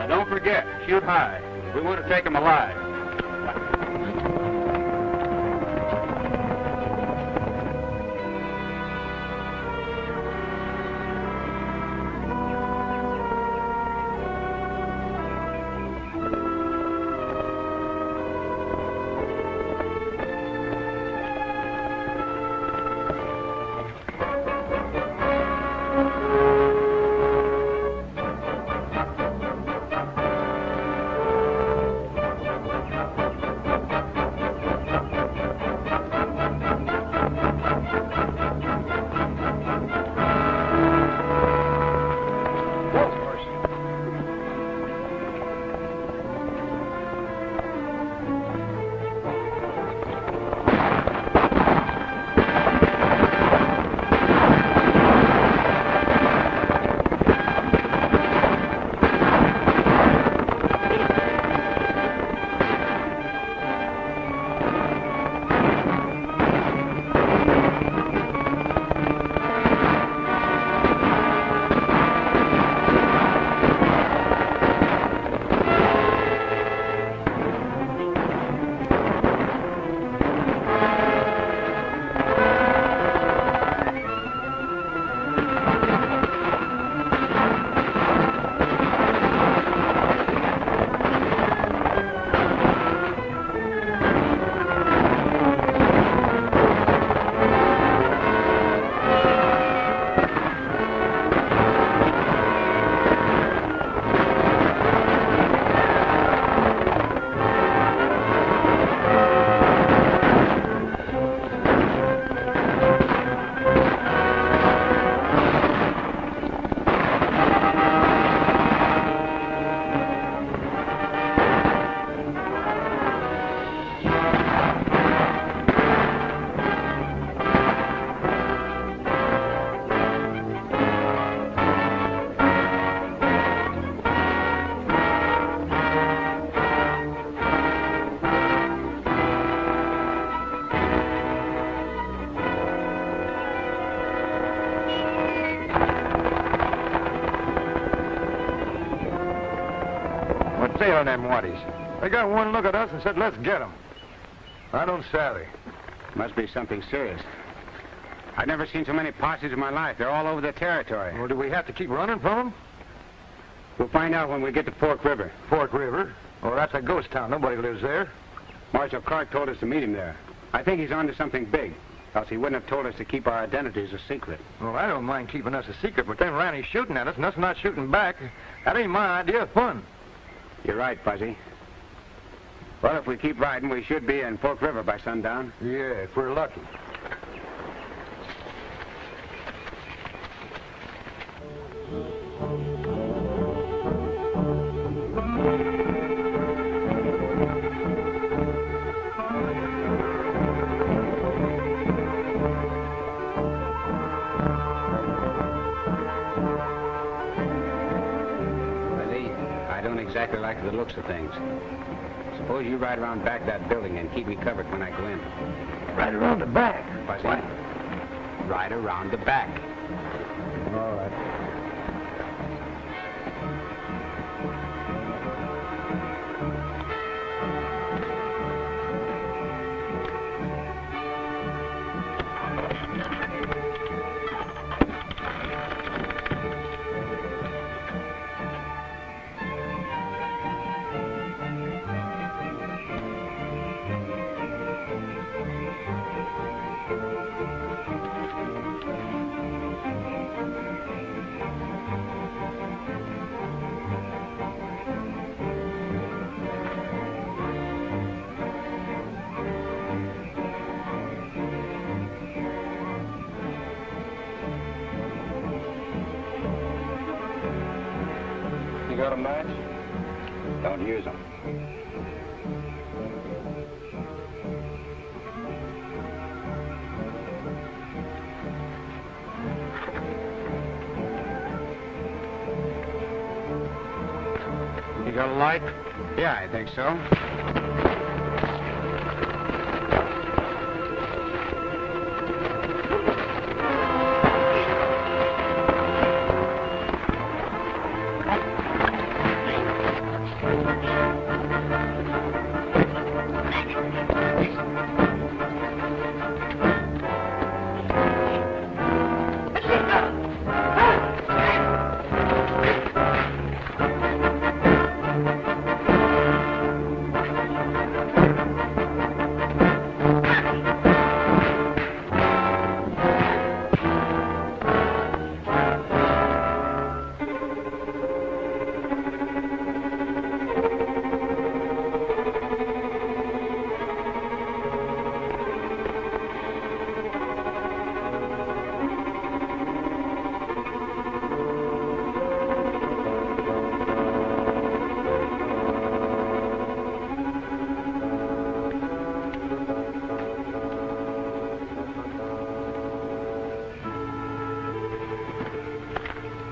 Now don't forget, shoot high. We want to take him alive. On them waddies. They got one look at us and said, let's get them. I don't savvy. Must be something serious. I've never seen so many posses in my life. They're all over the territory. Well, do we have to keep running from them? We'll find out when we get to Fork River. Fork River? Well, that's a ghost town. Nobody lives there. Marshal Clark told us to meet him there. I think he's onto something big, else he wouldn't have told us to keep our identities a secret. Well, I don't mind keeping us a secret, but them Rannies shooting at us and us not shooting back, that ain't my idea of fun. You're right, Fuzzy. Well, if we keep riding, we should be in Fork River by sundown. Yeah, if we're lucky. Exactly like the looks of things. Suppose you ride around back of that building and keep me covered when I go in. Right around the back? Fuzzy. What? Right around the back. All right. You got a match? Don't use them. You got a light? Yeah, I think so.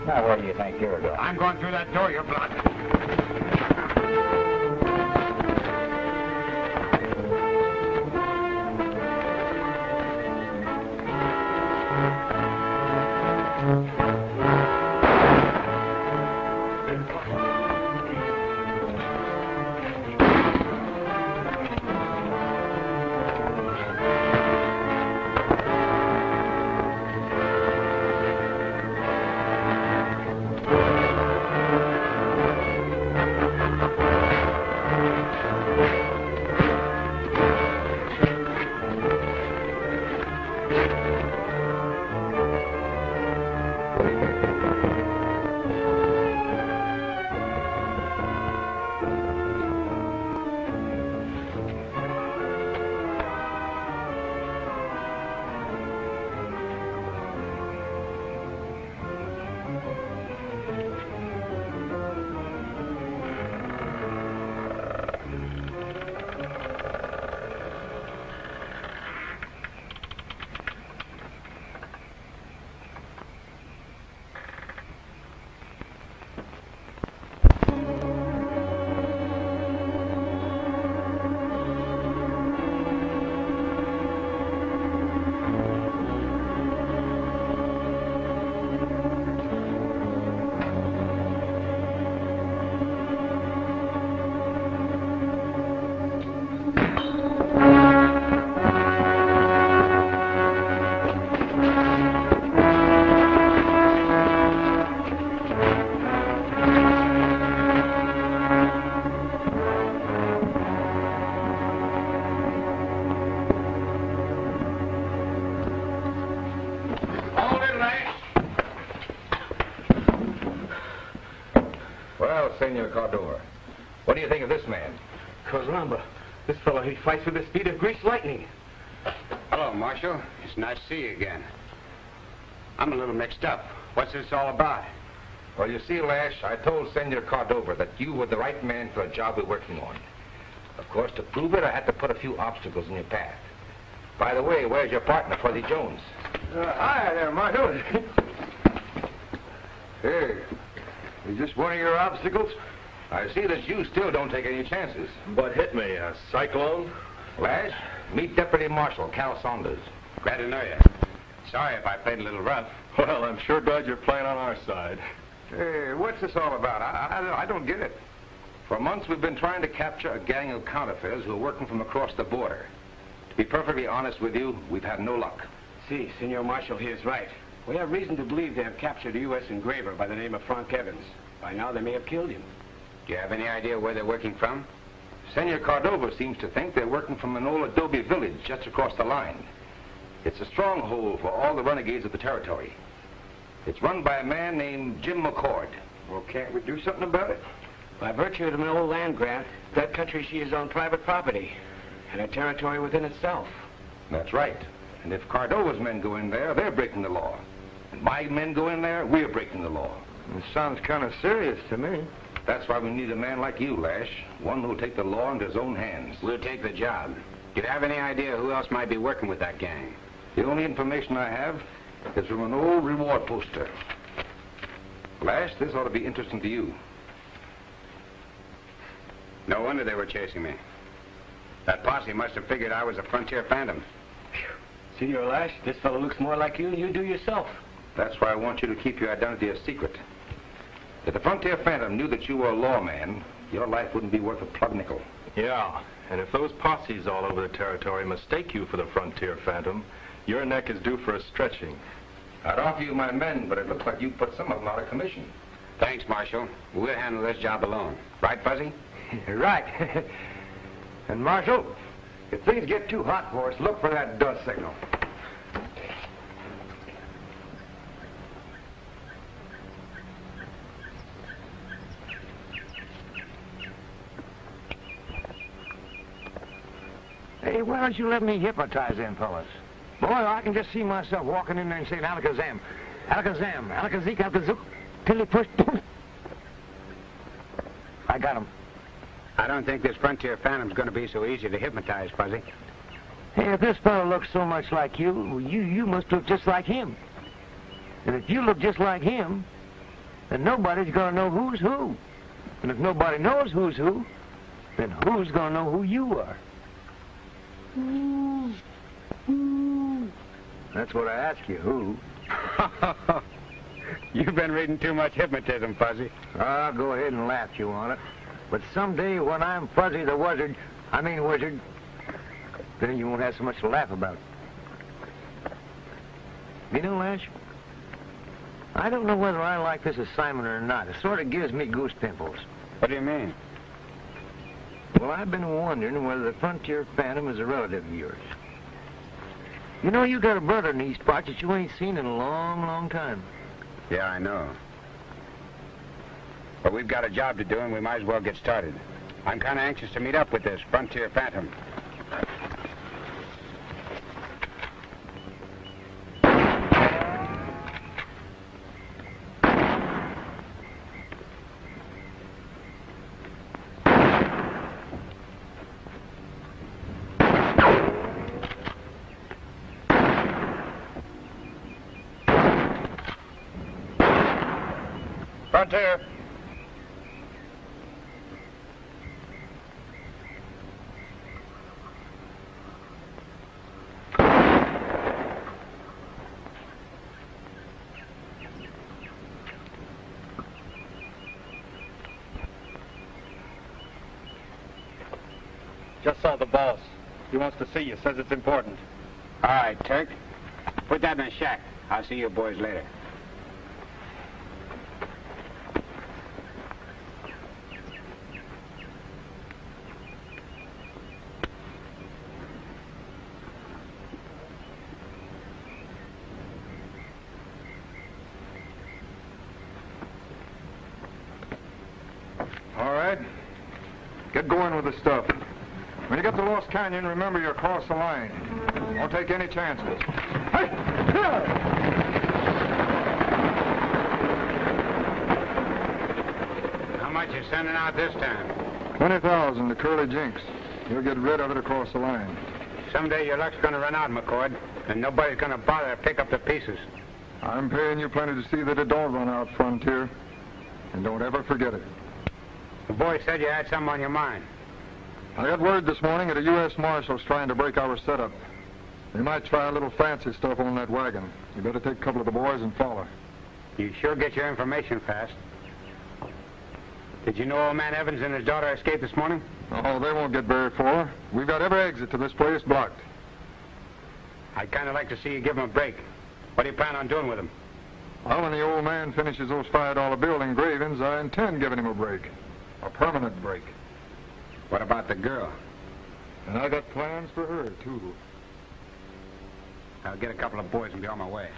Now, where do you think you're going? I'm going through that door you're blocking. Well, Senor Cordova, what do you think of this man? Caramba, this fellow, he fights with the speed of greased lightning. Hello, Marshal. It's nice to see you again. I'm a little mixed up. What's this all about? Well, you see, Lash, I told Senor Cordova that you were the right man for a job we're working on. Of course, to prove it, I had to put a few obstacles in your path. By the way, where's your partner, Fuzzy Jones? Hi there, Marshal. Hey, is this one of your obstacles? I see that you still don't take any chances. What hit me? A cyclone? Lash, meet Deputy Marshal Cal Saunders. Glad to know you. Sorry if I played a little rough. Well, I'm sure glad you're playing on our side. Hey, what's this all about? I don't get it. For months, we've been trying to capture a gang of counterfeiters who are working from across the border. To be perfectly honest with you, we've had no luck. See, Senor Marshal, he is right. We have reason to believe they have captured a U.S. engraver by the name of Frank Evans. By now, they may have killed him. Do you have any idea where they're working from? Senor Cordova seems to think they're working from an old adobe village just across the line. It's a stronghold for all the renegades of the Territory. It's run by a man named Jim McCord. Well, can't we do something about it? By virtue of an old land grant, that country she is on private property and a territory within itself. That's right. And if Cordova's men go in there, they're breaking the law. And my men go in there, we're breaking the law. It sounds kind of serious to me. That's why we need a man like you, Lash. One who'll take the law into his own hands. We'll take the job. Do you have any idea who else might be working with that gang? The only information I have is from an old reward poster. Lash, this ought to be interesting to you. No wonder they were chasing me. That posse must have figured I was a frontier phantom. Senor Lash, this fellow looks more like you than you do yourself. That's why I want you to keep your identity a secret. If the frontier phantom knew that you were a lawman, your life wouldn't be worth a plug nickel. Yeah, and if those posses all over the territory mistake you for the frontier phantom, your neck is due for a stretching. I'd offer you my men, but it looks like you put some of them out of commission. Thanks, Marshal. We'll handle this job alone. Right, Fuzzy? Right. And, Marshal, if things get too hot for us, look for that dust signal. Hey, why don't you let me hypnotize them fellas? Boy, I can just see myself walking in there and saying, Alakazam, Alakazam, Alakazik, Alakazuk, till he pushed. I got him. I don't think this frontier phantom's going to be so easy to hypnotize, Fuzzy. Hey, if this fellow looks so much like you, you must look just like him. And if you look just like him, then nobody's going to know who's who. And if nobody knows who's who, then who's going to know who you are? That's what I ask you, who? You've been reading too much hypnotism, Fuzzy. I'll go ahead and laugh you on it. But someday when I'm Fuzzy the wizard, then you won't have so much to laugh about. You know, Lash, I don't know whether I like this assignment or not. It sort of gives me goose pimples. What do you mean? Well, I've been wondering whether the frontier phantom is a relative of yours. You know, you got a brother in these parts that you ain't seen in a long, long time. Yeah, I know. But we've got a job to do, and we might as well get started. I'm kind of anxious to meet up with this frontier phantom. Frontier. Just saw the boss. He wants to see you. Says it's important. All right, Turk. Put that in the shack. I'll see you boys later. All right. Get going with the stuff. When you get to Lost Canyon, remember you're across the line. Don't take any chances. Hey! How much you sending out this time? 20,000 to Curly Jinks. You'll get rid of it across the line. Someday your luck's going to run out, McCord, and nobody's going to bother to pick up the pieces. I'm paying you plenty to see that it don't run out, Frontier. And don't ever forget it. The boy said you had something on your mind. I got word this morning that a U.S. Marshal's trying to break our setup. They might try a little fancy stuff on that wagon. You better take a couple of the boys and follow. You sure get your information fast. Did you know old man Evans and his daughter escaped this morning? Oh, they won't get very far. We've got every exit to this place blocked. I'd kind of like to see you give them a break. What do you plan on doing with them? Well, when the old man finishes those $5 bill engravings, I intend giving him a break. A permanent break. What about the girl? And I got plans for her, too. I'll get a couple of boys and be on my way.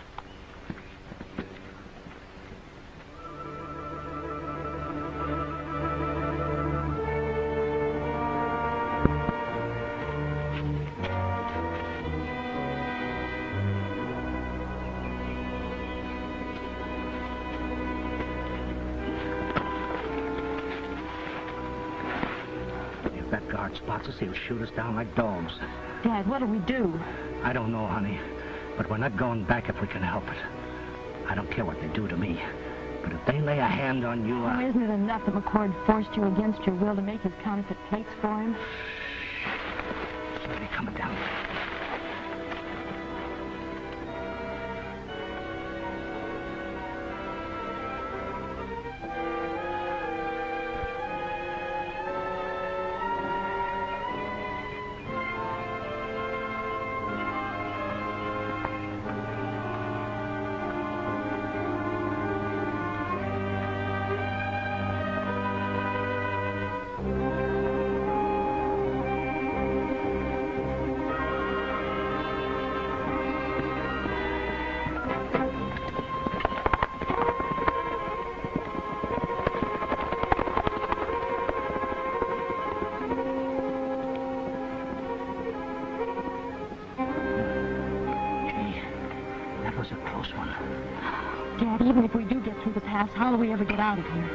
Hart spots us, he'll shoot us down like dogs. Dad, what'll we do? I don't know, honey, but we're not going back if we can help it. I don't care what they do to me, but if they lay a hand on you, Oh, isn't it enough that McCord forced you against your will to make his counterfeit plates for him? Somebody coming down. Even if we do get through the pass, how will we ever get out of here?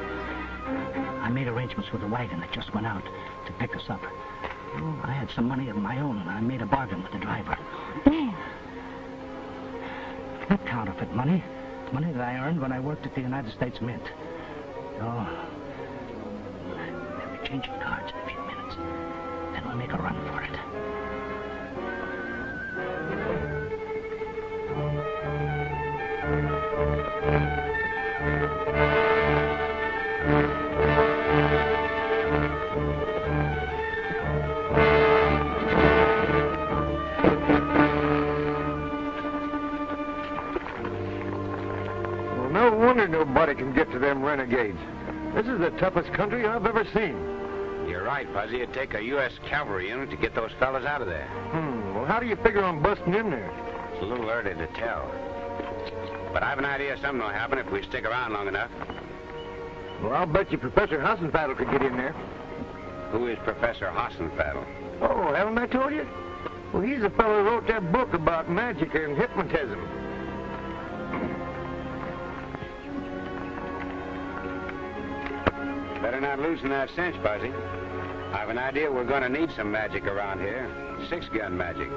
I made arrangements with the wagon that just went out to pick us up. Oh, I had some money of my own, and I made a bargain with the driver. Dad! Not counterfeit money. It's money that I earned when I worked at the United States Mint. Oh, they'll be changing cards in a few minutes. Then we'll make a run for it. No wonder nobody can get to them renegades. This is the toughest country I've ever seen. You're right, Fuzzy. It'd take a U.S. cavalry unit to get those fellas out of there. Well, how do you figure on busting in there? It's a little early to tell. But I have an idea something will happen if we stick around long enough. Well, I'll bet you Professor Hassenfattel could get in there. Who is Professor Hassenfattel? Oh, haven't I told you? Well, he's the fellow who wrote that book about magic and hypnotism. Better not loosen that cinch, Fuzzy. I have an idea we're going to need some magic around here. 6-gun magic.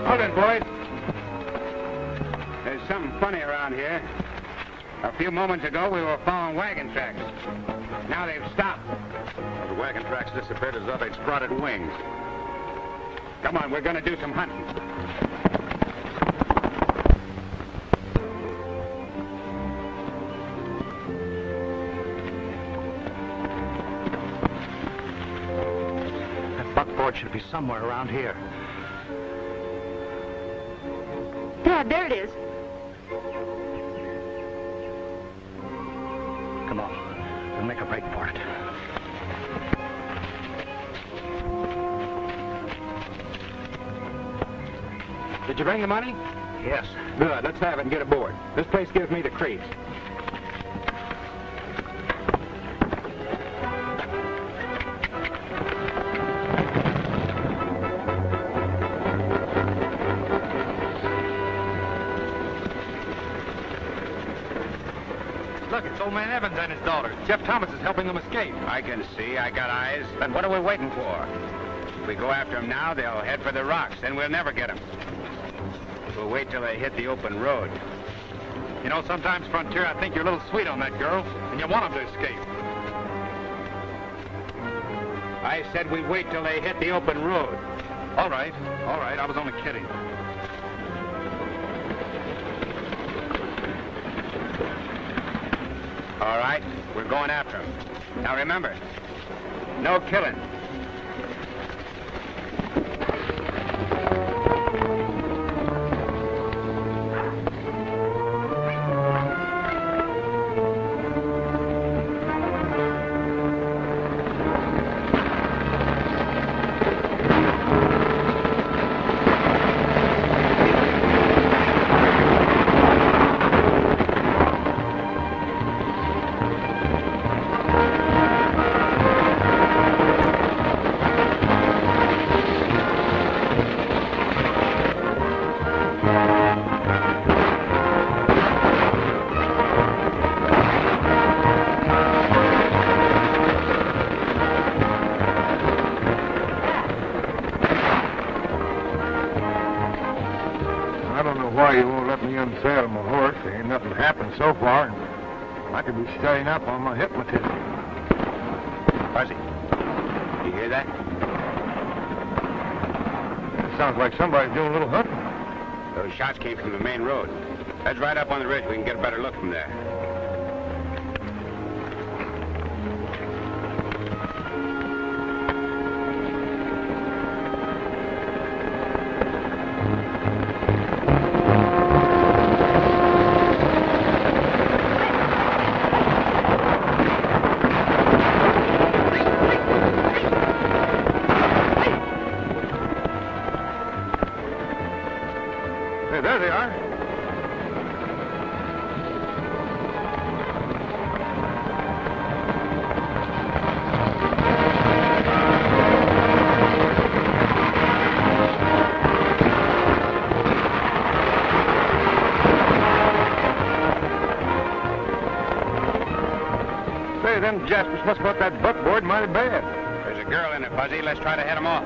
Hold it, boys. There's something funny around here. A few moments ago, we were following wagon tracks. Now they've stopped. The wagon tracks disappeared as though they'd sprouted wings. Come on, we're going to do some hunting. That buckboard should be somewhere around here. Dad, there it is. Come on. We'll make a break for it. Did you bring the money? Yes. Good. Let's have it and get aboard. This place gives me the creeps. Look, it's old man Evans and his daughter. Jeff Thomas is helping them escape. I can see. I got eyes. Then what are we waiting for? If we go after them now, they'll head for the rocks. Then we'll never get them. We'll wait till they hit the open road. You know, sometimes, Frontier, I think you're a little sweet on that girl, and you want them to escape. I said we wait till they hit the open road. All right. I was only kidding. All right, we're going after them. Now remember, no killing. saddle my horse. There ain't nothing happened so far, and I could be studying up on my hypnotism. Fuzzy, you hear that? It sounds like somebody's doing a little hunting. Those shots came from the main road. Let's ride up on the ridge. We can get a better look from there. Hey, there they are. Say, them Jaspers must want that buckboard mighty bad. There's a girl in it, Fuzzy. Let's try to head them off.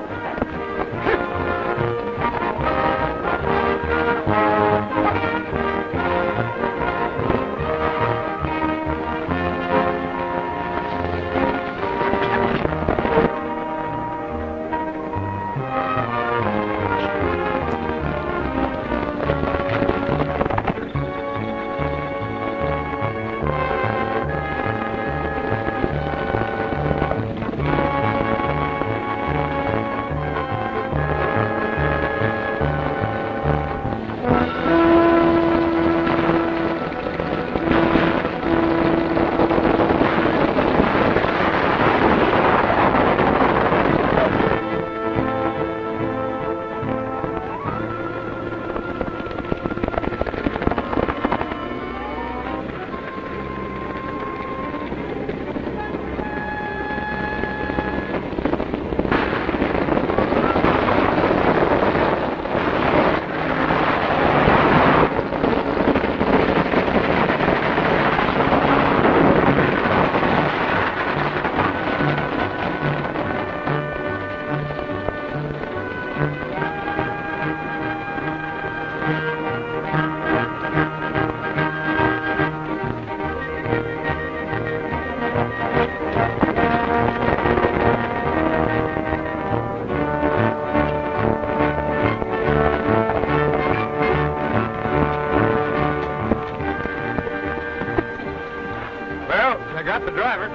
I got the driver.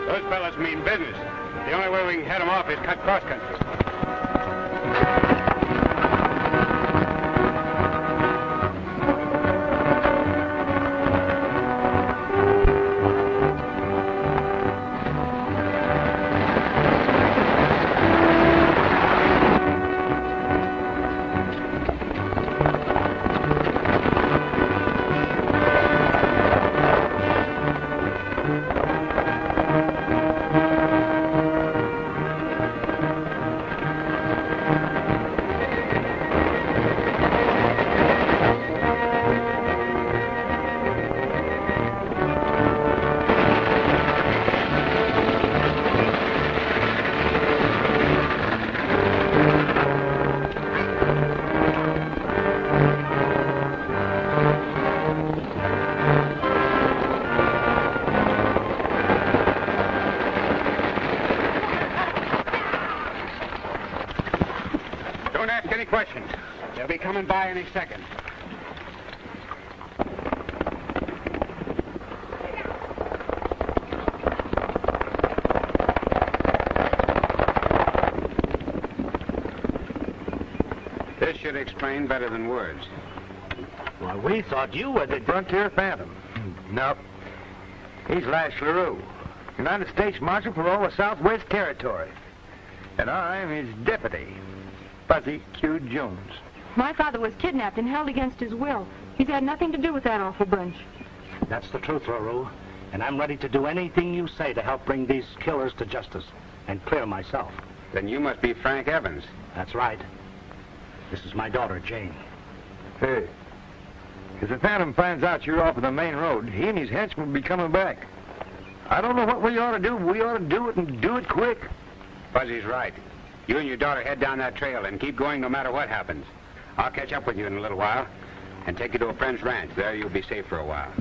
Those fellas mean business. The only way we can head them off is cut cross country. Don't ask any questions. They'll be coming by any second. This should explain better than words. Well, we thought you were the Frontier Phantom. Nope. He's Lash LaRue, United States Marshal for all the Southwest Territory. And I'm his deputy, Fuzzy Q. Jones. My father was kidnapped and held against his will. He's had nothing to do with that awful bunch. That's the truth, LaRue. And I'm ready to do anything you say to help bring these killers to justice and clear myself. Then you must be Frank Evans. That's right. This is my daughter, Jane. Hey, if the Phantom finds out you're off of the main road, he and his henchmen will be coming back. I don't know what we ought to do, but we ought to do it and do it quick. Fuzzy's right. You and your daughter head down that trail and keep going no matter what happens. I'll catch up with you in a little while. and take you to a friend's ranch. There you'll be safe for a while.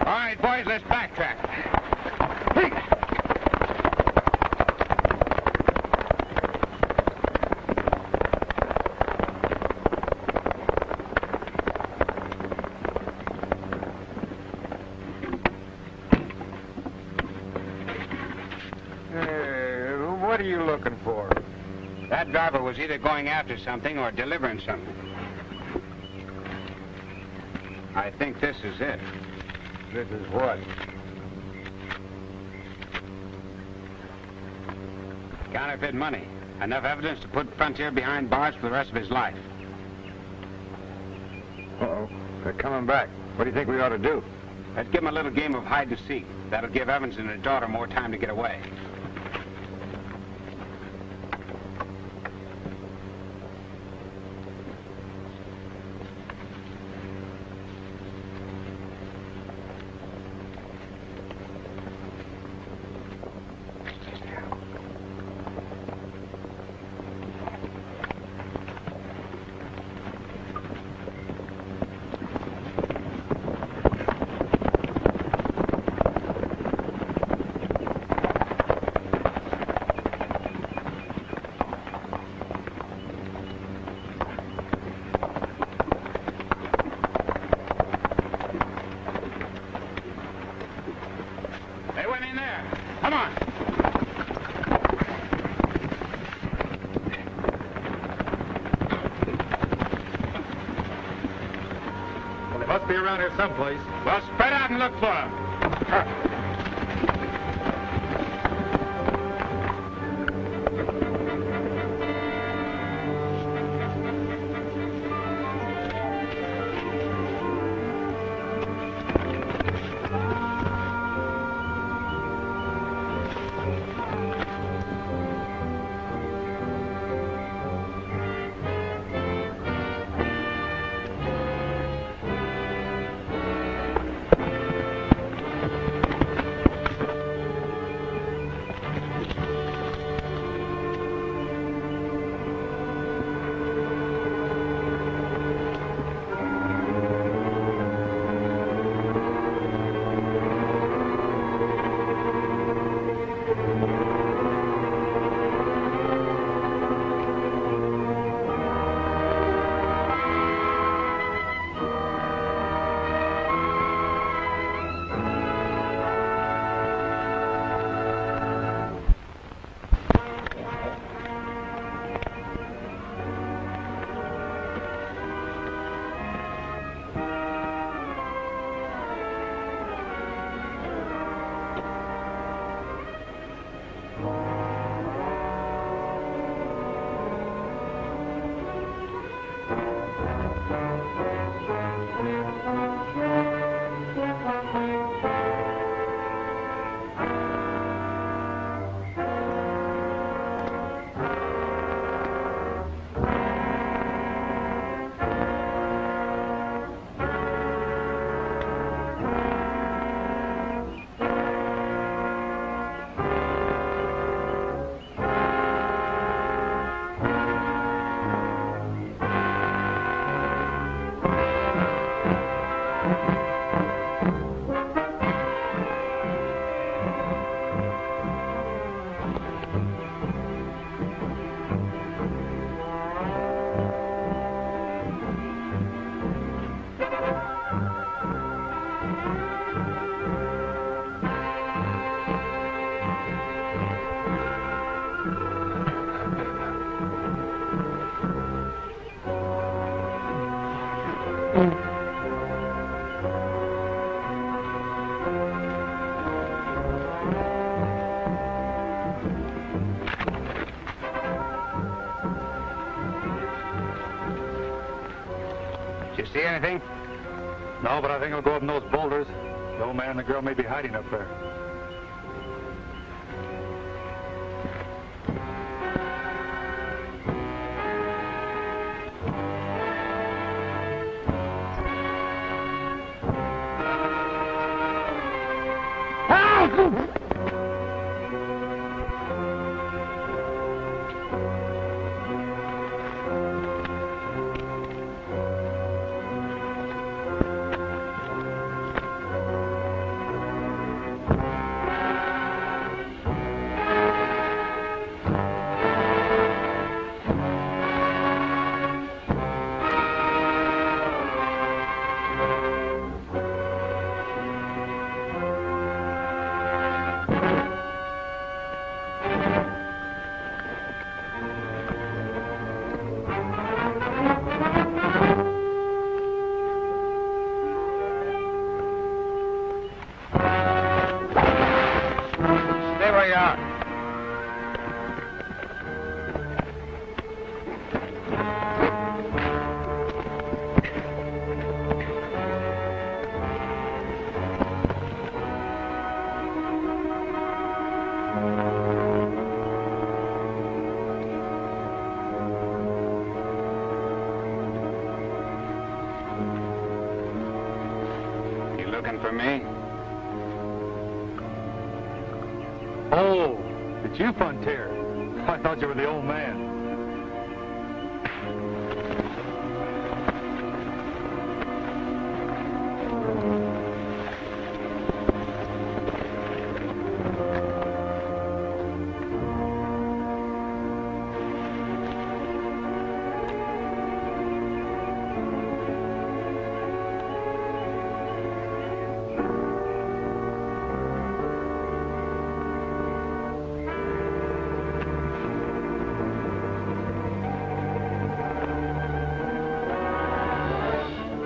All right, boys, let's backtrack. What are you looking for? That driver was either going after something or delivering something. I think this is it. This is what? Counterfeit money. Enough evidence to put Frontier behind bars for the rest of his life. Uh-oh. They're coming back. What do you think we ought to do? Let's give him a little game of hide and seek. That'll give Evans and his daughter more time to get away. Hey, wait in there. Come on. Well, they must be around here someplace. Well, spread out and look for him. Did you see anything? No, but I think I'll go up in those boulders. The old man and the girl may be hiding up there. Looking for me? Oh, it's you, Frontier. I thought you were the old man.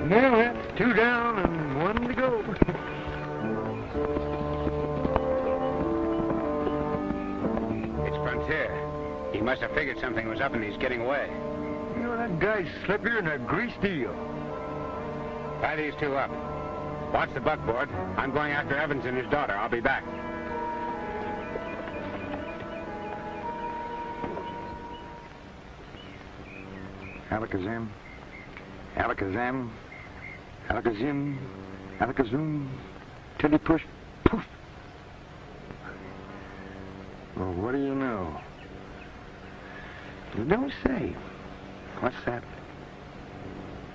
Now that's 2 down and 1 to go. It's Frontier. He must have figured something was up and he's getting away. You know, that guy's slippier than a greased eel. Tie these two up. Watch the buckboard. I'm going after Evans and his daughter. I'll be back. Alakazam, Alakazam, Alakazim, Alakazum, till he push, poof. Well, what do you know? You don't say. What's that?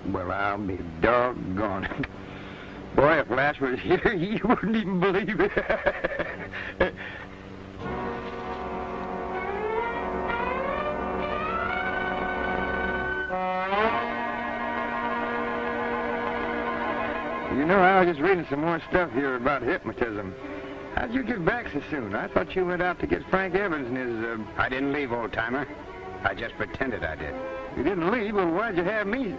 Well, I'll be doggone. Boy, if Lash was here, you wouldn't even believe it. You know, I was just reading some more stuff here about hypnotism. How'd you get back so soon? I thought you went out to get Frank Evans and his, I didn't leave, old-timer. I just pretended I did. You didn't leave? Well, why'd you have me?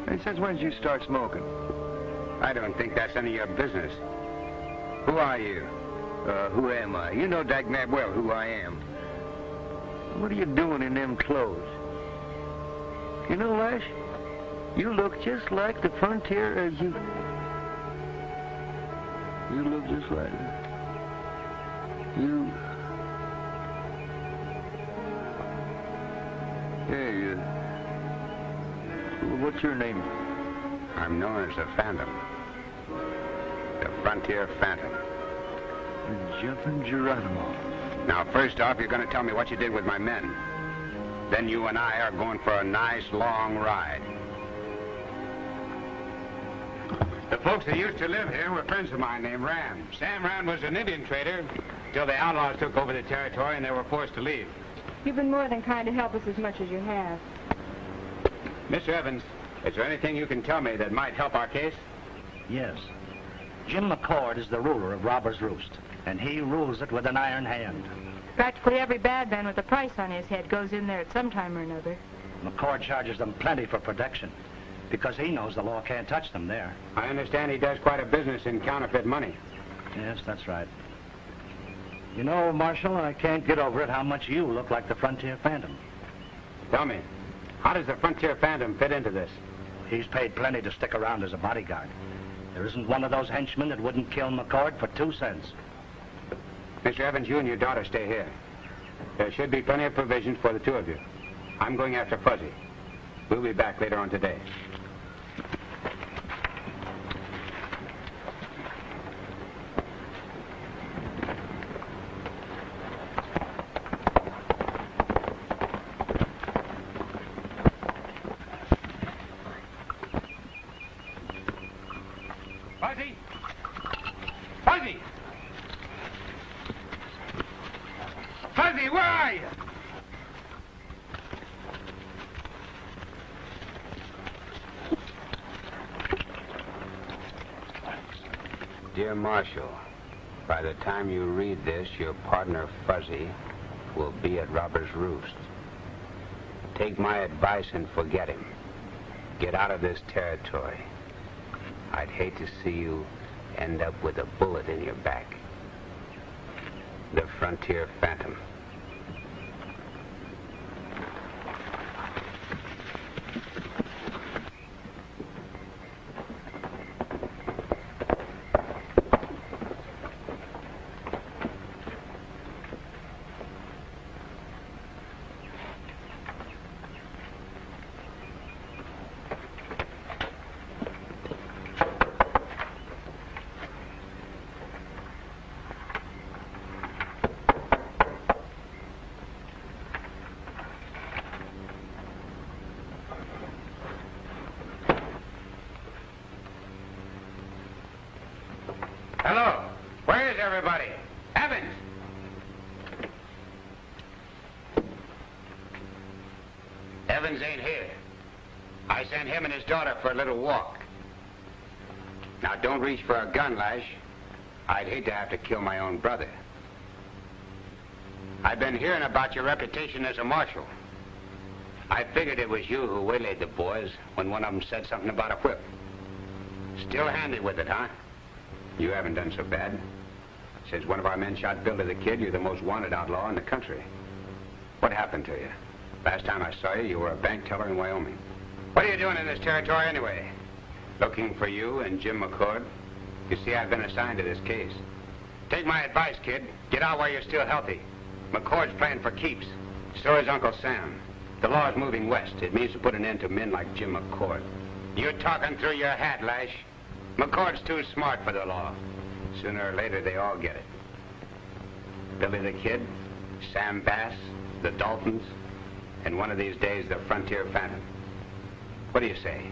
Hey, since when did you start smoking? I don't think that's any of your business. Who are you? Who am I? You know dagnabbit well who I am. What are you doing in them clothes? You know, Lash, you look just like the Frontier as you... You look just like her. You... Hey, what's your name? I'm known as the Phantom. The Frontier Phantom. The Jumping Geronimo. Now, first off, you're going to tell me what you did with my men. Then you and I are going for a nice, long ride. The folks that used to live here were friends of mine named Ram. Sam Ram was an Indian trader till the outlaws took over the territory and they were forced to leave. You've been more than kind to help us as much as you have. Mr. Evans, is there anything you can tell me that might help our case? Yes. Jim McCord is the ruler of Robber's Roost, and he rules it with an iron hand. Practically every bad man with a price on his head goes in there at some time or another. McCord charges them plenty for protection, because he knows the law can't touch them there. I understand he does quite a business in counterfeit money. Yes, that's right. You know, Marshal, I can't get over it how much you look like the Frontier Phantom. Tell me, how does the Frontier Phantom fit into this? He's paid plenty to stick around as a bodyguard. There isn't one of those henchmen that wouldn't kill McCord for 2 cents. Mr. Evans, you and your daughter stay here. There should be plenty of provisions for the two of you. I'm going after Fuzzy. We'll be back later on today. Dear Marshal, by the time you read this, your partner Fuzzy will be at Robber's Roost. Take my advice and forget him. Get out of this territory. I'd hate to see you end up with a bullet in your back. The Frontier Phantom. Hello. Where is everybody? Evans! Evans ain't here. I sent him and his daughter for a little walk. Now, don't reach for a gun, Lash. I'd hate to have to kill my own brother. I've been hearing about your reputation as a marshal. I figured it was you who waylaid the boys when one of them said something about a whip. Still handy with it, huh? You haven't done so bad. Since one of our men shot Billy the Kid, you're the most wanted outlaw in the country. What happened to you? Last time I saw you, you were a bank teller in Wyoming. What are you doing in this territory anyway? Looking for you and Jim McCord? You see, I've been assigned to this case. Take my advice, kid. Get out while you're still healthy. McCord's playing for keeps. So is Uncle Sam. The law's moving west. It means to put an end to men like Jim McCord. You're talking through your hat, Lash. McCord's too smart for the law. Sooner or later, they all get it. Billy the Kid, Sam Bass, the Daltons, and one of these days, the Frontier Phantom. What do you say?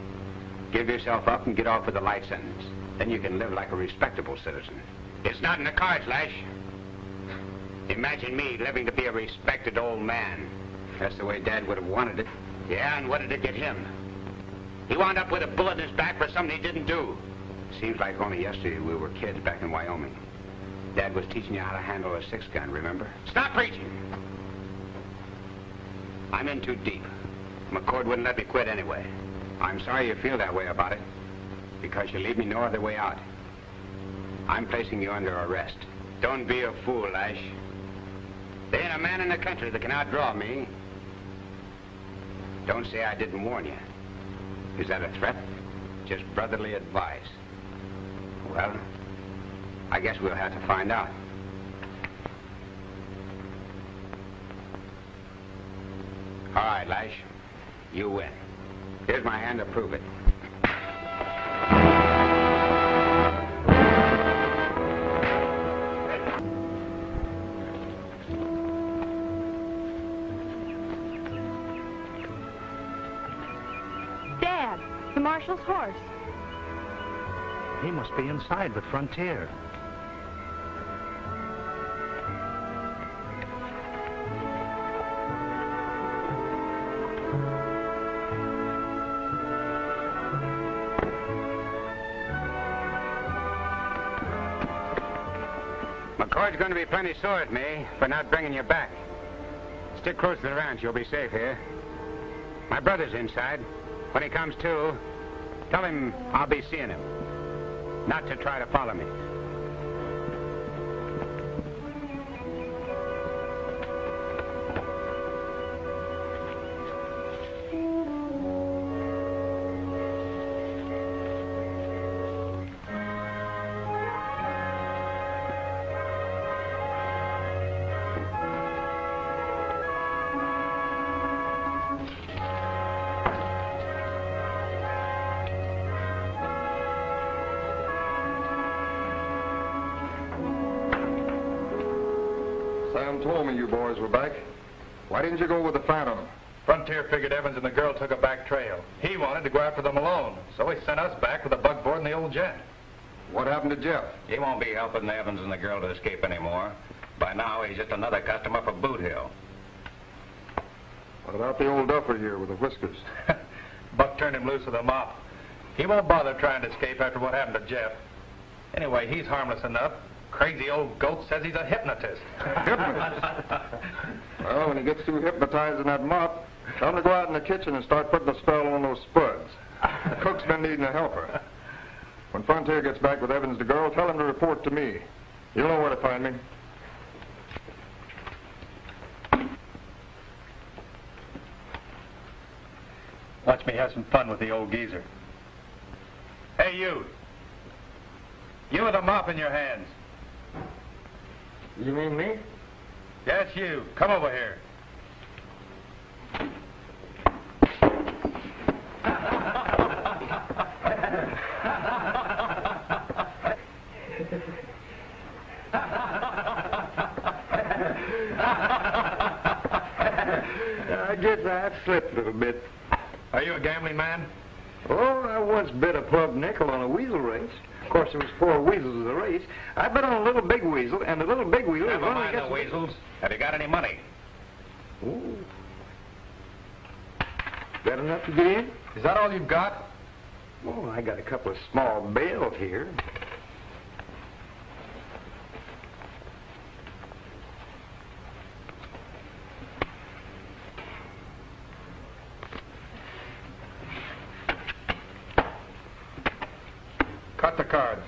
Give yourself up and get off with a light sentence. Then you can live like a respectable citizen. It's not in the cards, Lash. Imagine me living to be a respected old man. That's the way Dad would have wanted it. Yeah, and what did it get him? He wound up with a bullet in his back for something he didn't do. Seems like only yesterday we were kids back in Wyoming. Dad was teaching you how to handle a 6-gun, remember? Stop preaching! I'm in too deep. McCord wouldn't let me quit anyway. I'm sorry you feel that way about it, because you leave me no other way out. I'm placing you under arrest. Don't be a fool, Lash. There ain't a man in the country that can outdraw me. Don't say I didn't warn you. Is that a threat? Just brotherly advice. Well, I guess we'll have to find out. All right, Lash. You win. Here's my hand to prove it. Dad, the marshal's horse. He must be inside with Frontier. McCord's going to be plenty sore at me for not bringing you back. Stick close to the ranch. You'll be safe here. My brother's inside. When he comes to, tell him I'll be seeing him. Not to try to follow me. Sam told me you boys were back. Why didn't you go with the Phantom? Frontier figured Evans and the girl took a back trail. He wanted to go after them alone, so he sent us back with a buckboard and the old jet. What happened to Jeff? He won't be helping Evans and the girl to escape anymore. By now, he's just another customer for Boot Hill. What about the old duffer here with the whiskers? Buck turned him loose with a mop. He won't bother trying to escape after what happened to Jeff. Anyway, he's harmless enough. Crazy old goat says he's a hypnotist. Hypnotist? Well, when he gets through hypnotizing that mop, tell him to go out in the kitchen and start putting a spell on those spuds. The cook's been needing a helper. When Frontier gets back with Evans the girl, tell him to report to me. You'll know where to find me. Watch me have some fun with the old geezer. Hey, you. You with a mop in your hands. You mean me? Yes, you. Come over here. I guess I slipped a little bit. Are you a gambling man? Oh, I once bet a plug nickel on a weasel race. Of course, there was 4 weasels in the race. I bet on a little big weasel, and the little big weasel... Never mind the weasels. Have you got any money? Ooh. Got enough to get in? Is that all you've got? Oh, I got a couple of small bills here. Cut the cards.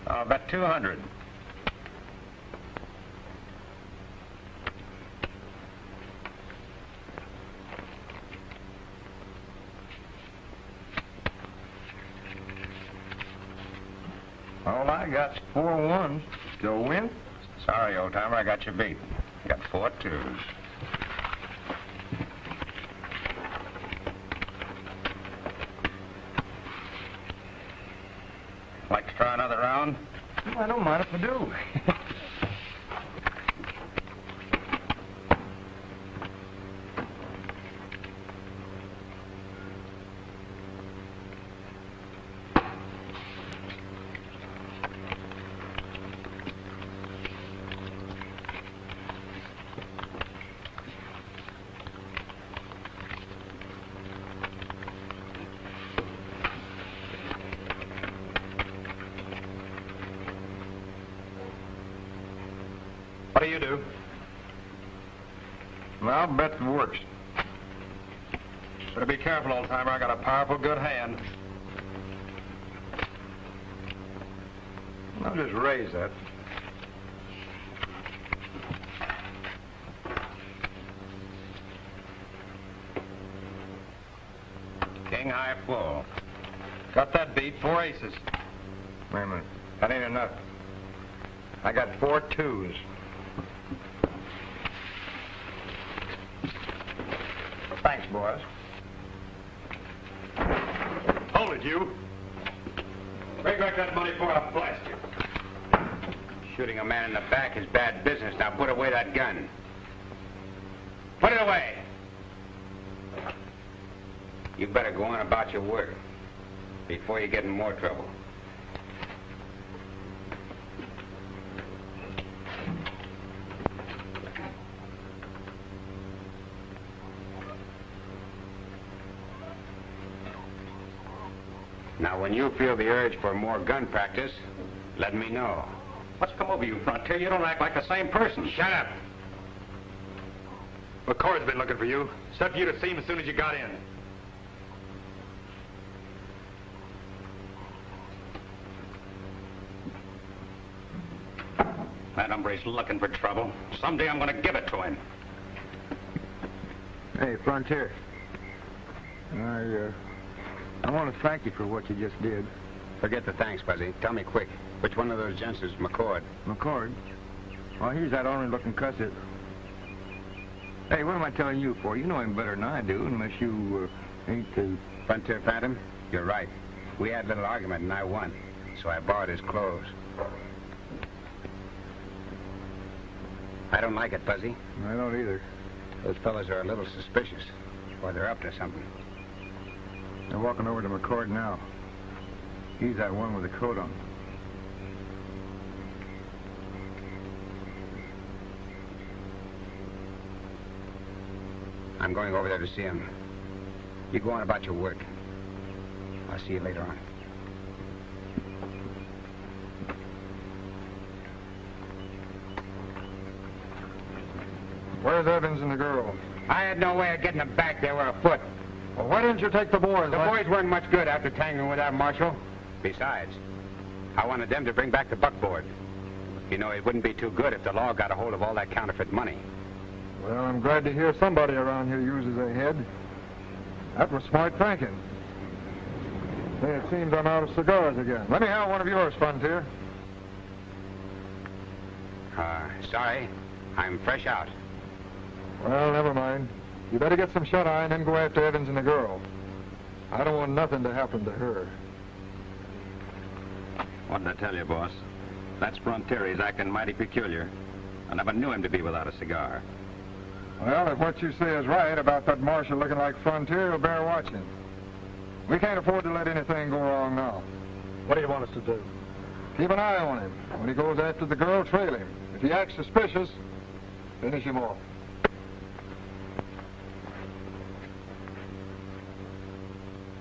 I'll bet 200. All I got's 4 ones. Still win? Sorry, old timer, I got you beat. You got 4 twos. Like to try another round? I don't mind if I do. What do you do? Well, I'll bet the works. Better be careful, old timer. I got a powerful good hand. I'll just raise that. King high full. Got that beat. 4 aces. Wait a minute. That ain't enough. I got 4 twos. Thanks, boys. Hold it, you. Bring back that money before I blast you. Shooting a man in the back is bad business. Now put away that gun. Put it away. You better go on about your work before you get in more trouble. Now, when you feel the urge for more gun practice, let me know. What's come over you, Frontier? You don't act like the same person. Shut up. McCord's been looking for you. Said for you to see him as soon as you got in. That hombre's looking for trouble. Someday I'm going to give it to him. Hey, Frontier. I want to thank you for what you just did. Forget the thanks, Buzzy. Tell me quick. Which one of those gents is McCord? McCord? Well, he's that ornery-looking cuss that... Hey, what am I telling you for? You know him better than I do, unless you ain't the... Frontier Phantom, you're right. We had a little argument and I won. so I borrowed his clothes. I don't like it, Buzzy. I don't either. Those fellas are a little suspicious, or they're up to something. They're walking over to McCord now. He's that one with the coat on. I'm going over there to see him. You go on about your work. I'll see you later on. Where's Evans and the girl? I had no way of getting them back. They were afoot. Well, why didn't you take the boys? The boys weren't much good after tangling with that marshal. Besides, I wanted them to bring back the buckboard. You know, it wouldn't be too good if the law got a hold of all that counterfeit money. Well, I'm glad to hear somebody around here uses a head. That was smart thinking. Say, it seems I'm out of cigars again. Let me have one of yours, Frontier. Sorry. I'm fresh out. Well, never mind. You better get some shut-eye and then go after Evans and the girl. I don't want nothing to happen to her. What did I tell you, boss? That's Frontier. He's acting mighty peculiar. I never knew him to be without a cigar. Well, if what you say is right about that marshal looking like Frontier, you'll bear watching. We can't afford to let anything go wrong now. What do you want us to do? Keep an eye on him. When he goes after the girl, trail him. If he acts suspicious, finish him off.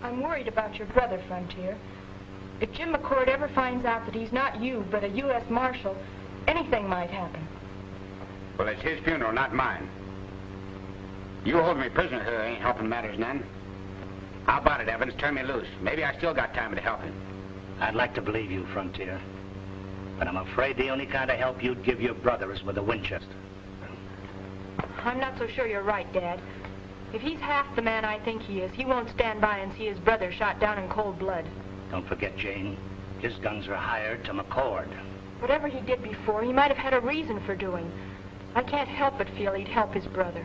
I'm worried about your brother, Frontier. If Jim McCord ever finds out that he's not you, but a U.S. Marshal, anything might happen. Well, it's his funeral, not mine. You holding me prisoner here ain't helping matters none. How about it, Evans? Turn me loose. Maybe I still got time to help him. I'd like to believe you, Frontier. But I'm afraid the only kind of help you'd give your brother is with a Winchester. I'm not so sure you're right, Dad. If he's half the man I think he is, he won't stand by and see his brother shot down in cold blood. Don't forget, Jane, his guns are hired to McCord. Whatever he did before, he might have had a reason for doing. I can't help but feel he'd help his brother.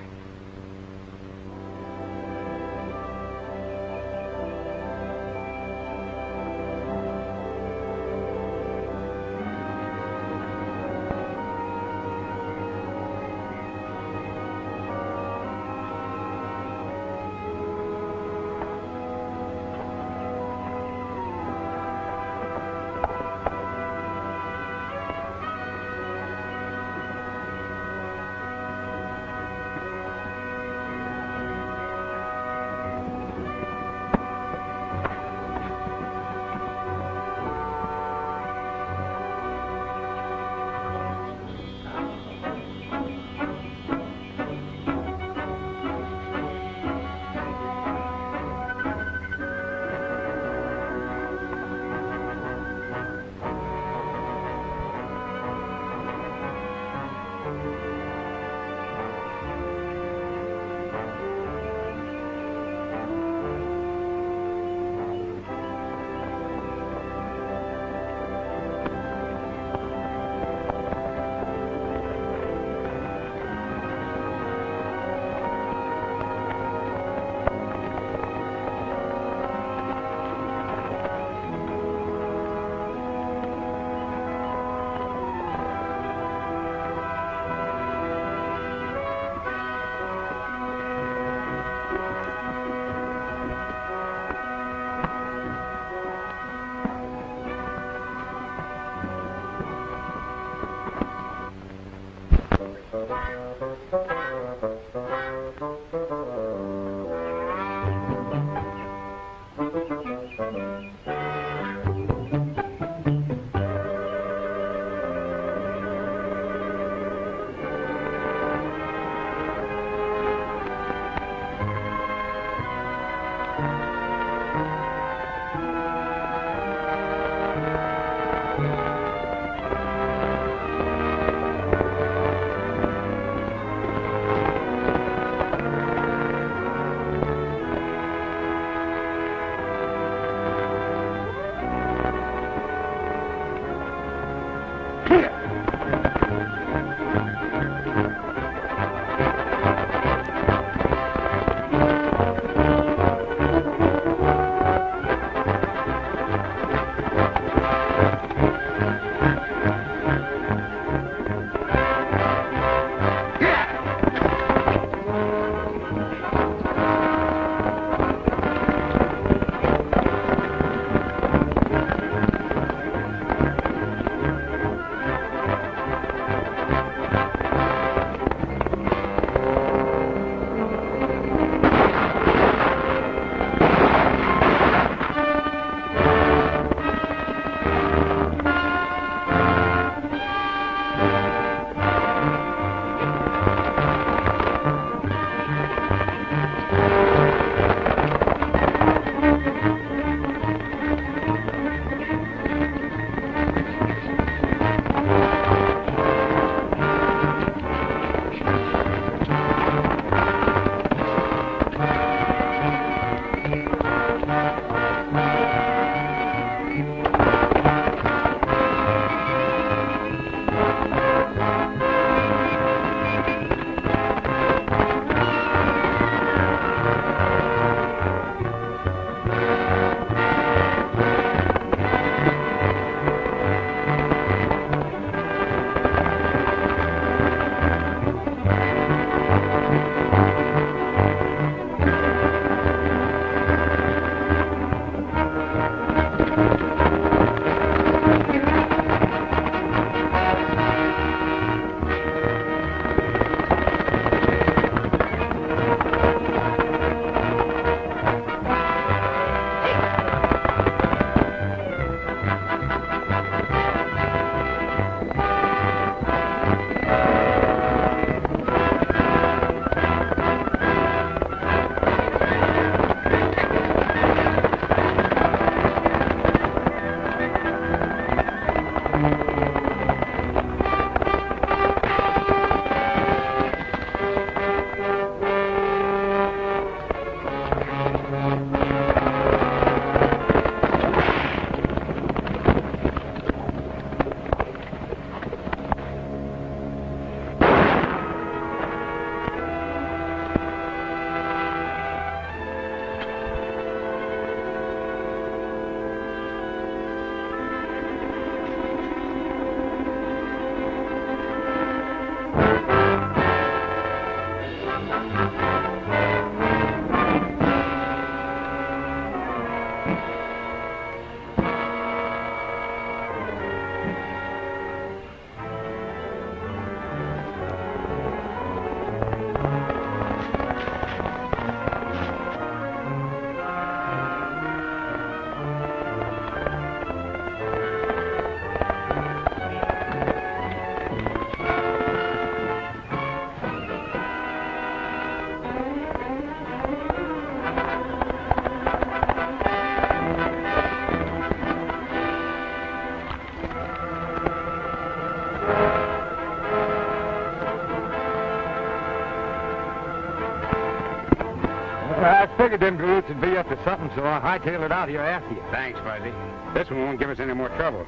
I figured them galoots would be up to something, so I hightailed it out here after you. Thanks, Fuzzy. This one won't give us any more trouble.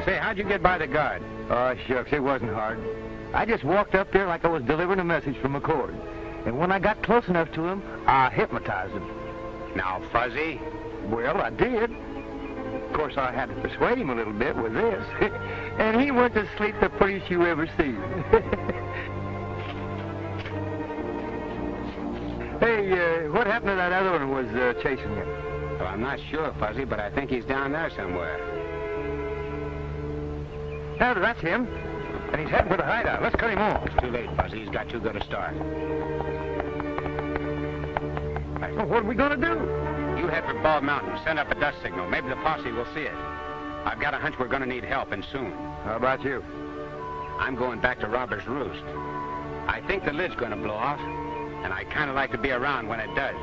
Say, how'd you get by the guard? Oh, shucks, it wasn't hard. I just walked up there like I was delivering a message from McCord. And when I got close enough to him, I hypnotized him. Now, Fuzzy? Well, I did. Of course, I had to persuade him a little bit with this. And he went to sleep the prettiest you ever seen. Hey, what happened to that other one who was chasing you? Well, I'm not sure, Fuzzy, but I think he's down there somewhere. Now, that's him. And he's heading for the hideout. Let's cut him off. It's too late, Fuzzy. He's got too good a start. Well, what are we going to do? You head for Bald Mountain. Send up a dust signal. Maybe the posse will see it. I've got a hunch we're going to need help, and soon. How about you? I'm going back to Robber's Roost. I think the lid's going to blow off, and I kind of like to be around when it does.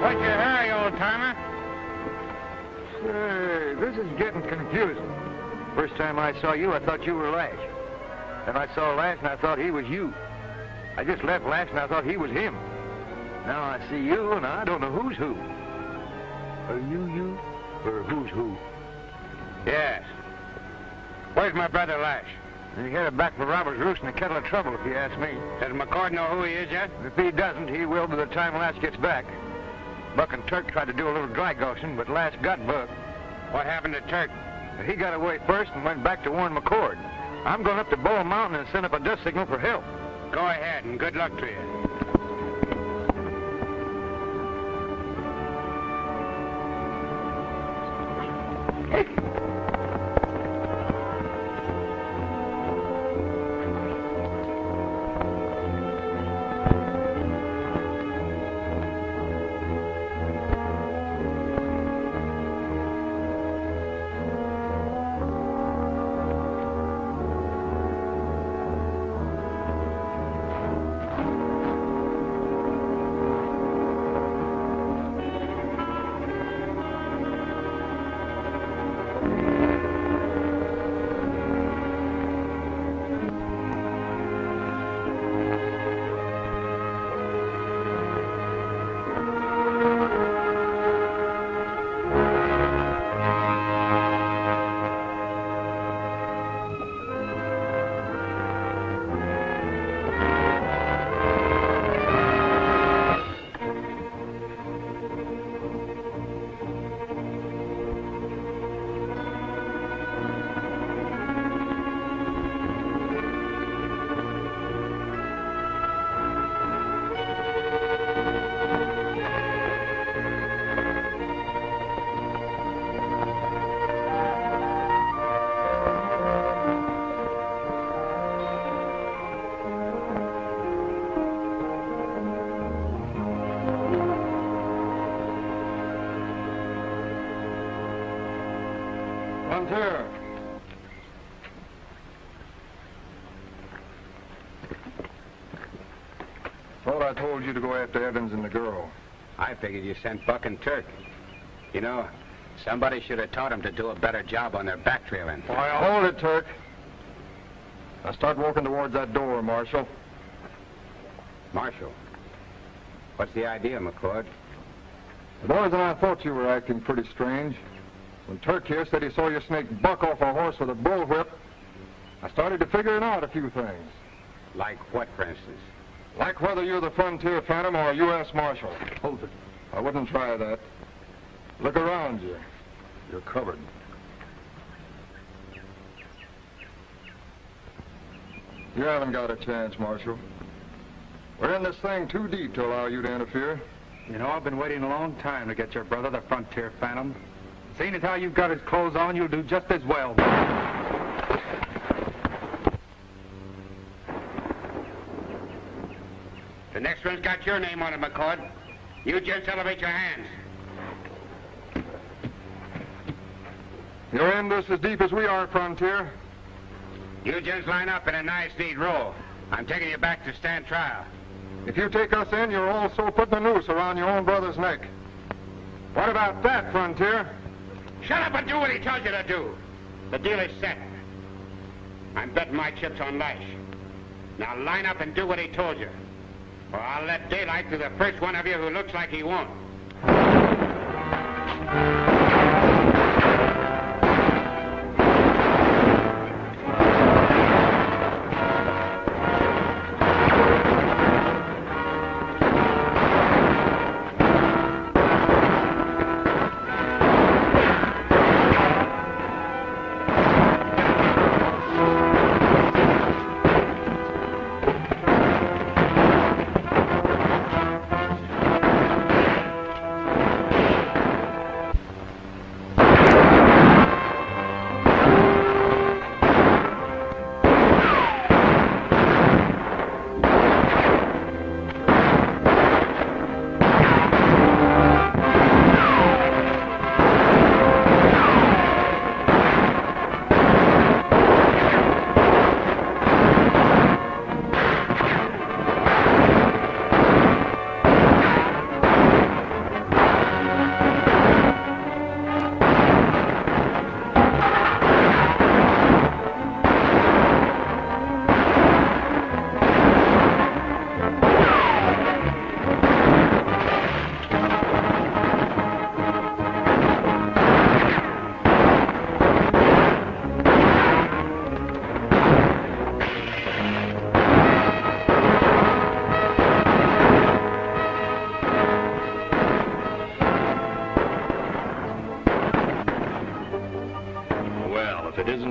What's your hurry, old-timer? Say, this is getting confusing. First time I saw you, I thought you were Lash. Then I saw Lash, and I thought he was you. I just left Lash, and I thought he was him. Now I see you, and I don't know who's who. Are you, or who's who? Yes. Where's my brother Lash? He headed back for Robber's Roost in a kettle of trouble, if you ask me. Does McCord know who he is yet? If he doesn't, he will by the time Lash gets back. Buck and Turk tried to do a little dry goshin', but Lash got Buck. What happened to Turk? He got away first and went back to warn McCord. I'm going up to Bald Mountain and send up a dust signal for help. Go ahead, and good luck to you. Frontier. Thought I told you to go after Evans and the girl. I figured you sent Buck and Turk. You know, somebody should have taught them to do a better job on their back trailing. Why, hold it, Turk. Now start walking towards that door, Marshal. Marshal, what's the idea, McCord? The boys and I thought you were acting pretty strange. When Turk here said he saw your snake buck off a horse with a bullwhip, I started to figuring out a few things. Like what, for instance? Like whether you're the Frontier Phantom or a U.S. Marshal. Hold it. I wouldn't try that. Look around you. You're covered. You haven't got a chance, Marshal. We're in this thing too deep to allow you to interfere. You know, I've been waiting a long time to get your brother, the Frontier Phantom. Seeing as how you've got his clothes on, you'll do just as well. The next one's got your name on it, McCord. You gents elevate your hands. You're in this as deep as we are, Frontier. You gents line up in a nice, neat row. I'm taking you back to stand trial. If you take us in, you're also putting a noose around your own brother's neck. What about that, Frontier? Shut up and do what he tells you to do. The deal is set. I'm betting my chips on Lash. Now line up and do what he told you. Or I'll let daylight through the first one of you who looks like he won't.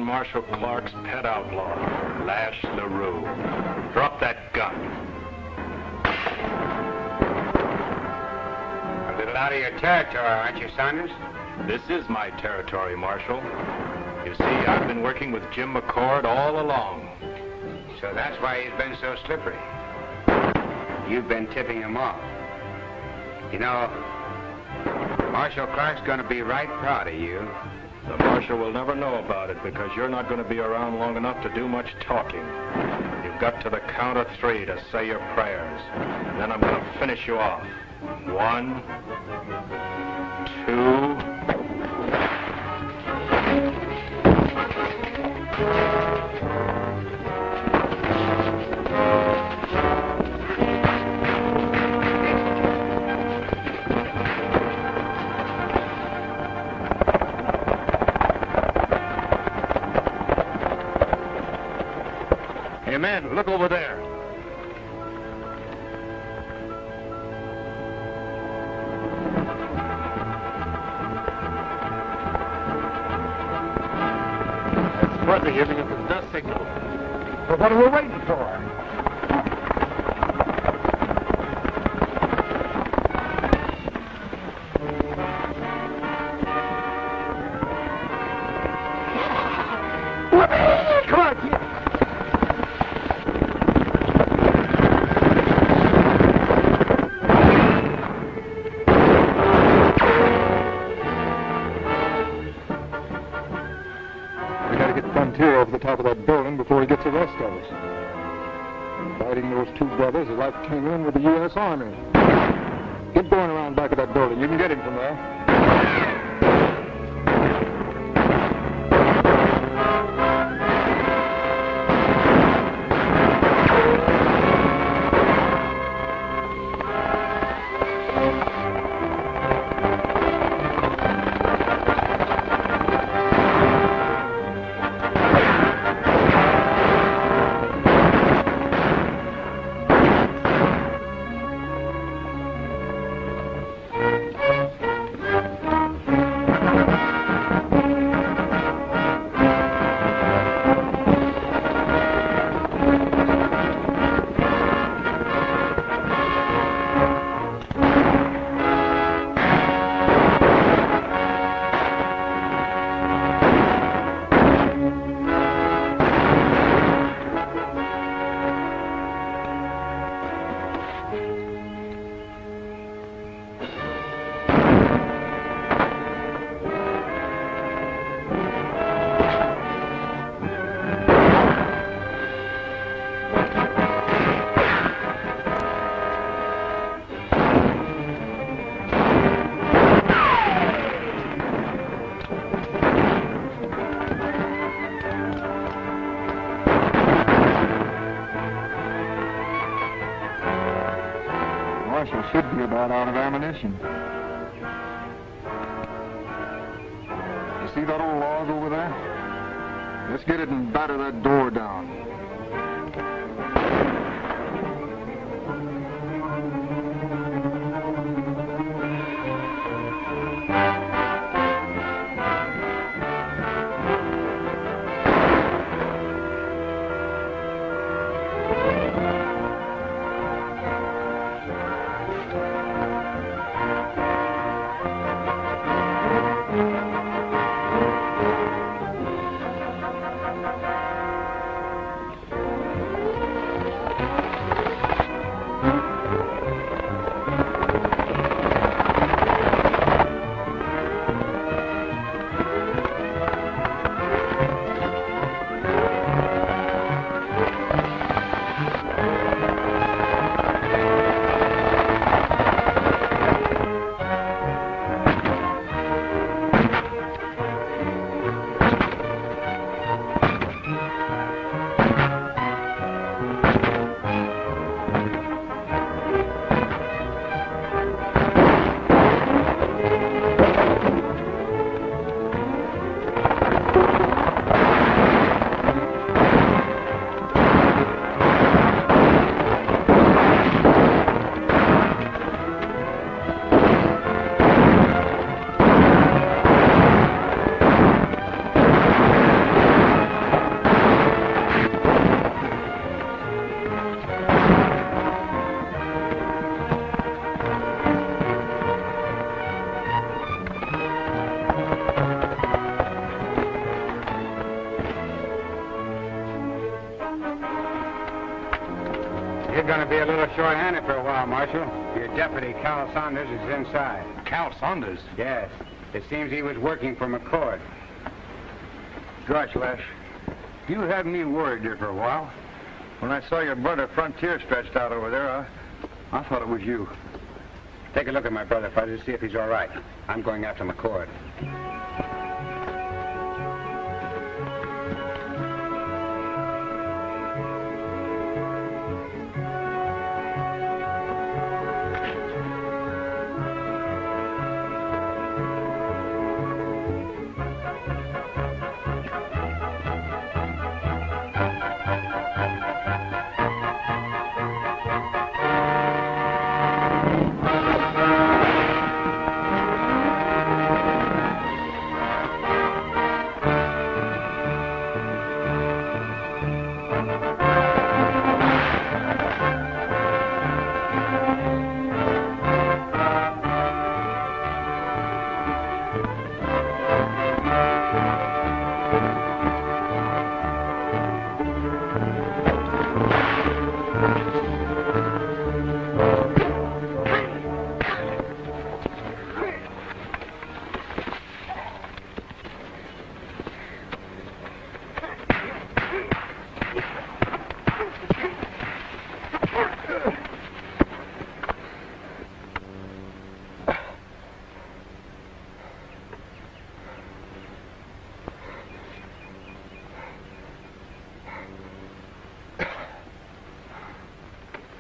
Marshal Clark's pet outlaw, Lash LaRue. Drop that gun. A little out of your territory, aren't you, Saunders? This is my territory, Marshal. You see, I've been working with Jim McCord all along. So that's why he's been so slippery. You've been tipping him off. You know, Marshal Clark's going to be right proud of you. The Marshal will never know about it because you're not going to be around long enough to do much talking. You've got to the count of 3 to say your prayers. And then I'm going to finish you off. 1, 2... Men, look over there. That's Fuzzy giving us a dust signal. Well, what are we waiting for? Come on, kid. Over the top of that building before he gets the rest of us. Fighting those 2 brothers is like came in with the U.S. Army. Get going around back of that building. You can get him from there. should be about out of ammunition. You see that old log over there? Let's get it and batter that door down. You're going to be a little short-handed for a while, Marshal. Your deputy, Cal Saunders, is inside. Cal Saunders? Yes. It seems he was working for McCord. Gosh, Les, you had me worried there for a while. When I saw your brother Frontier stretched out over there, I thought it was you. Take a look at my brother, Fuzzy, to see if he's all right. I'm going after McCord.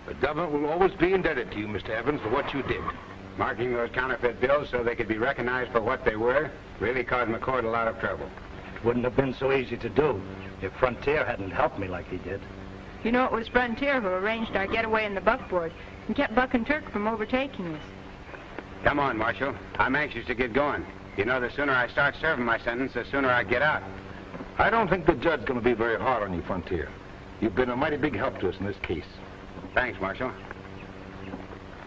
The government will always be indebted to you, Mr. Evans, for what you did. Marking those counterfeit bills so they could be recognized for what they were really caused McCord a lot of trouble. It wouldn't have been so easy to do if Frontier hadn't helped me like he did. You know, it was Frontier who arranged our getaway in the buckboard and kept Buck and Turk from overtaking us. Come on, Marshal. I'm anxious to get going. You know, the sooner I start serving my sentence, the sooner I get out. I don't think the judge's going to be very hard on you, Frontier. You've been a mighty big help to us in this case. Thanks, Marshal.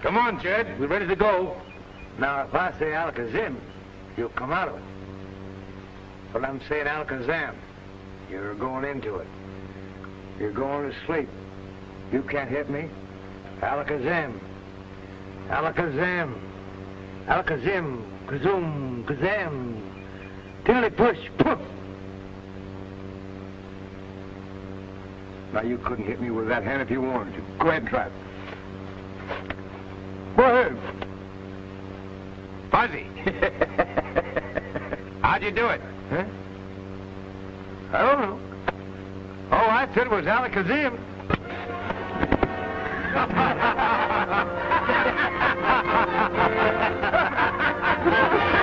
Come on, Jed. We're ready to go. Now, if I say Alakazam, you'll come out of it. But I'm saying Alakazam, you're going into it. You're going to sleep. You can't hit me. Alakazam. Alakazam. Alakazam. Kazoom. Kazam. Tilly push. Poof. Now, you couldn't hit me with that hand if you wanted to. Go ahead and try it. Go ahead. Fuzzy. How'd you do it? Huh? I don't know. All I said was Alakazam. Ha ha ha!